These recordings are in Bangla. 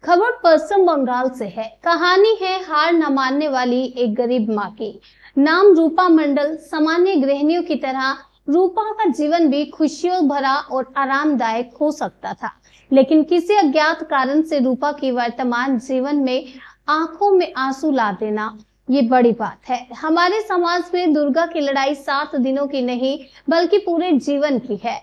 खबर पश्चिम बंगाल से है। कहानी है हार न मानने वाली एक गरीब माँ की। नाम रूपा मंडल। सामान्य गृहिणियों की तरह रूपा का जीवन भी खुशियों भरा और आरामदायक हो सकता था, लेकिन किसी अज्ञात कारण से रूपा की वर्तमान जीवन में आंखों में आंसू ला देना ये बड़ी बात है। हमारे समाज में दुर्गा की लड़ाई 7 दिनों की नहीं बल्कि पूरे जीवन की है।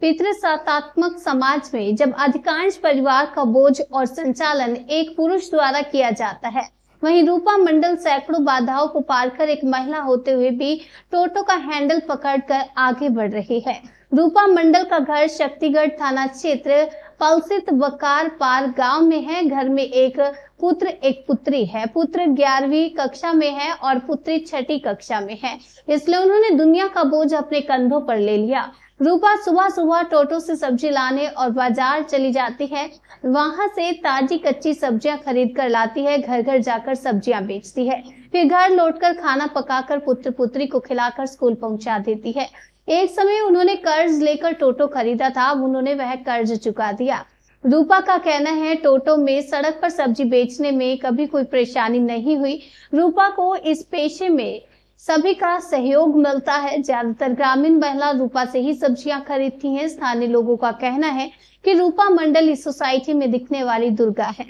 पितृसत्तात्मक समाज में जब अधिकांश परिवार का बोझ और संचालन एक पुरुष द्वारा किया जाता है, वहीं रूपा मंडल सैकड़ों बाधाओं को पार कर एक महिला होते हुए भी टोटो का हैंडल पकड़कर आगे बढ़ रही है। रूपा मंडल का घर शक्तिगढ़ थाना क्षेत्र पलसित वकार पार गांव में है। घर में एक पुत्र एक पुत्री है। पुत्र 11वीं कक्षा में है और पुत्री 6ठी कक्षा में है, इसलिए उन्होंने दुनिया का बोझ अपने कंधों पर ले लिया। रूपा सुबह सुबह टोटो से सब्जी लाने और बाजार चली जाती है। वहां से ताजी कच्ची सब्जियां खरीद कर लाती है, घर घर जाकर सब्जियां बेचती है, फिर घर लौटकर खाना पकाकर पुत्र पुत्री को खिलाकर स्कूल पहुंचा देती है। एक समय उन्होंने कर्ज लेकर टोटो खरीदा था, अब उन्होंने वह कर्ज चुका दिया। रूपा का कहना है टोटो में सड़क पर सब्जी बेचने में कभी कोई परेशानी नहीं हुई। रूपा को इस पेशे में सभी का सहयोग मिलता है। ज्यादातर ग्रामीण महिला रूपा से ही सब्जियां खरीदती हैं। स्थानीय लोगों का कहना है कि रूपा मंडल इस सोसाइटी में दिखने वाली दुर्गा है।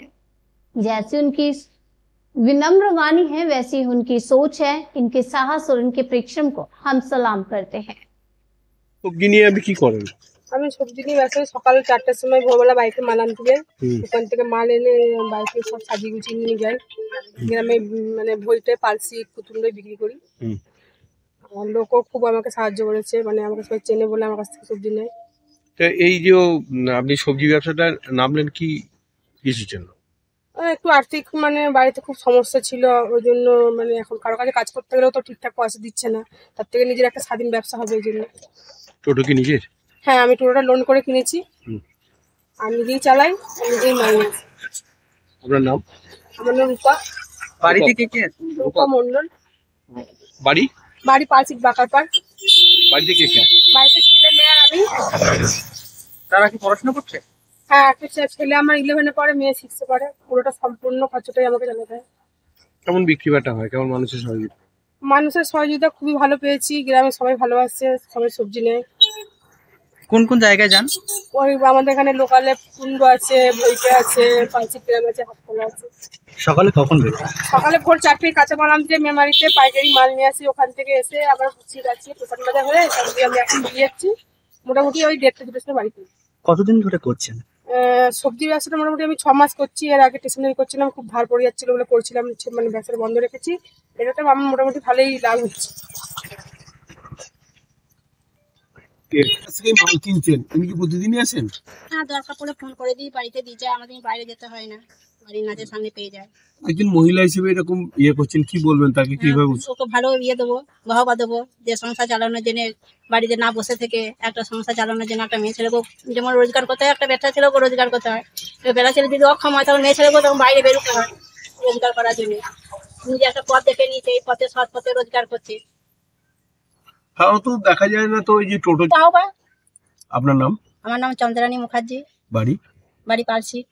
जैसी उनकी विनम्र वाणी है वैसी उनकी सोच है। इनके साहस और इनके परिश्रम को हम सलाम करते हैं। আমি সবজি নিয়ে ব্যস্ত। সকাল 4টার সময় ভোরবেলা বাইকে মাল আনতে যাই। ওখান থেকে মাল এনে বাইকে সব সাজিয়ে গুছিয়ে নিয়ে যাই। গ্রামে মানে ভইতে পালসি কুতুমে বিক্রি করি। আর লোকও খুব আমাকে সাহায্য করেছে, মানে আমাকে সবাই চেনে বলে আমার কাছ থেকে সবজি নেয়। তো এই যে আপনি সবজি ব্যবসাটা নামলেন কি কিসের জন্য? একটু আর্থিক মানে বাড়িতে খুব সমস্যা ছিল, ওই জন্য মানে এখন কারো কাছে কাজ করতে গেলেও তো ঠিকঠাক পয়সা দিচ্ছে না, তার থেকে নিজের একটা স্বাধীন ব্যবসা হবে এই জন্য। টোটো কি নিজের? হ্যাঁ, আমি টোটোটা লোন করে কিনেছি। আমি নিজেই চালাই, নিজেই মাইনে। আপনার নাম? আমার নাম রূপা। বাড়িতে কে কে আছে? রূপা মন্ডল। বাড়ি? বাড়ি পালসিট বাকারপার। বাড়িতে কে কে? বাড়িতে ছেলে মেয়ে আর আমি। তারা কি পড়াশোনা করছে? হ্যাঁ, একটা ছেলে আমার 11-এ পড়ে, মেয়ে 6-এ পড়ে। পুরোটা সম্পূর্ণ খরচটাই আমাকে চালাতে হয়। কেমন বিক্রি বাটা হয়? কেমন মানুষের সহযোগিতা? মানুষের সহযোগিতা খুবই ভালো পেয়েছি। গ্রামে সবাই ভালোবাসছে, সবাই সবজি নেয়। কোন কোন জায়গায় যান? ওই আমাদের এখানে লোকালে কুন্ড আছে, বইতে আছে, পালসিট গ্রাম আছে, হাটখোলা আছে। সকালে কখন বেরোন? সকালে ভোর 4টায় কাঁচা মাল আনতে মেমারিতে পাইকারি মাল নিয়ে আসি। ওখান থেকে এসে আবার গুছিয়ে যাচ্ছি দোকান বাজার হয়ে সবজি আমি এখন দিয়ে যাচ্ছি। মোটামুটি ওই 1:30-2টার সময় বাড়িতে। কতদিন ধরে করছেন সবজি ব্যবসাটা? মোটামুটি আমি 6 মাস করছি। এর আগে স্টেশনারি করছিলাম, খুব ধার পড়ে যাচ্ছিল বলে করছিলাম, মানে ব্যবসাটা বন্ধ রেখেছি। এটাতে আমার মোটামুটি ভালোই লাভ হচ্ছে। মাল কিনছেন, তুমি কি প্রতিদিনই আসেন? হ্যাঁ, দরকার পড়লে ফোন করে দিই, বাড়িতে দিয়ে যায়। আমাদের বাইরে যেতে হয় না, বাড়ির নাচের সামনে পেয়ে যায়। একজন মহিলা হিসেবে এরকম করছেন, কি বলবেন তাকে? কিভাবে ওকে ভালো দেবো, বাহবা দেবো, যে সংসার চালানোর জন্য, বাড়িতে না বসে থেকে একটা সংসার চালানোর জন্য একটা মেয়ে ছেলেকে যেমন রোজগার করতে হয়, একটা বেটা ছেলেকে রোজগার করতে হয়। বেটা ছেলে যদি অক্ষম হয় তখন মেয়ে ছেলেকে তখন বাইরে বেরোতে হয় রোজগার করার জন্য। নিজে একটা পথ দেখে নিয়েছে, এই পথে সৎ পথে রোজগার করছে। তাও তো দেখা যায় না তো এই যে টোটো। বাহবা। আপনার নাম? আমার নাম চন্দ্রানী মুখার্জি। বাড়ি? বাড়ি পালসিট।